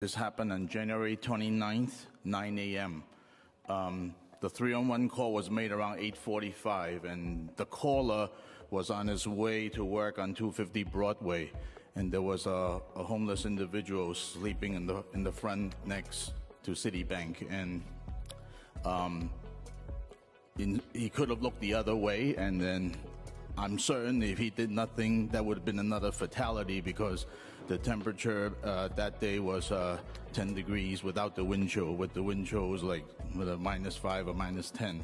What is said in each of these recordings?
This happened on January 29th, 9 a.m. The 311 call was made around 8:45, and the caller was on his way to work on 250 Broadway, and there was a homeless individual sleeping in the front next to Citibank, and he could have looked the other way, and then I'm certain if he did nothing, that would have been another fatality because the temperature that day was 10 degrees without the wind chill. With the wind chill, it was like with a -5 or -10.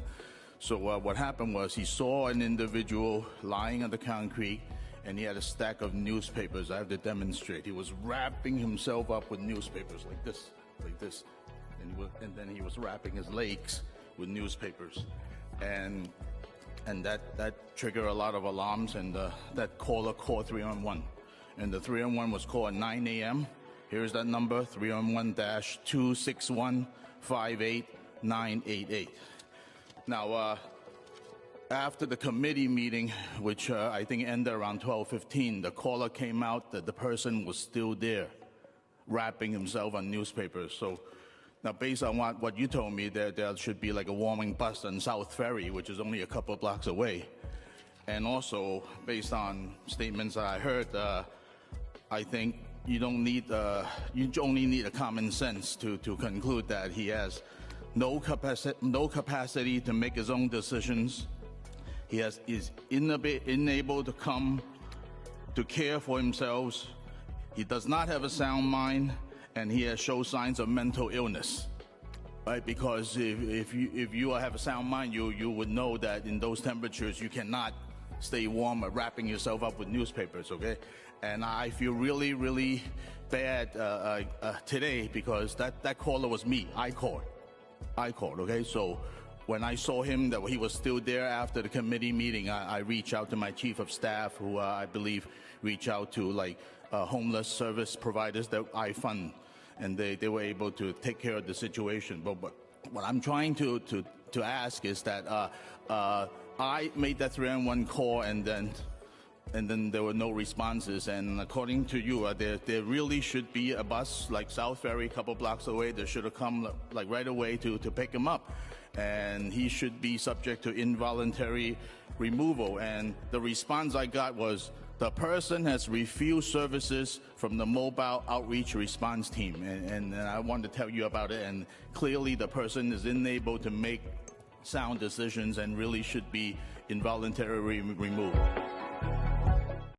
So what happened was he saw an individual lying on the concrete, and he had a stack of newspapers. I have to demonstrate. He was wrapping himself up with newspapers like this, and then he was wrapping his legs with newspapers, and that triggered a lot of alarms, and that caller called 311. And the 311 was called at 9 a.m. Here's that number, 311-261-58988. Now, after the committee meeting, which I think ended around 12:15, the caller came out that the person was still there, wrapping himself on newspapers. So now, based on what you told me, there should be like a warming bus on South Ferry, which is only a couple of blocks away. And also, based on statements that I heard, I think you only need a common sense to conclude that he has no capacity to make his own decisions. He is unable to come to care for himself. He does not have a sound mind, and he has shown signs of mental illness. Right? Because if you have a sound mind, you would know that in those temperatures you cannot stay warm or wrapping yourself up with newspapers, okay? And I feel really, really bad today because that caller was me. I called, okay? So when I saw him, that he was still there after the committee meeting, I reached out to my chief of staff, who I believe reached out to like homeless service providers that I fund, and they were able to take care of the situation. But what I'm trying to ask is that I made that 311 call, and then there were no responses. And according to you, there really should be a bus like South Ferry, a couple blocks away. They should have come like right away to pick him up, and he should be subject to involuntary removal. And the response I got was, the person has refused services from the mobile outreach response team, and I wanted to tell you about it. And clearly, the person is unable to make sound decisions and really should be involuntarily removed.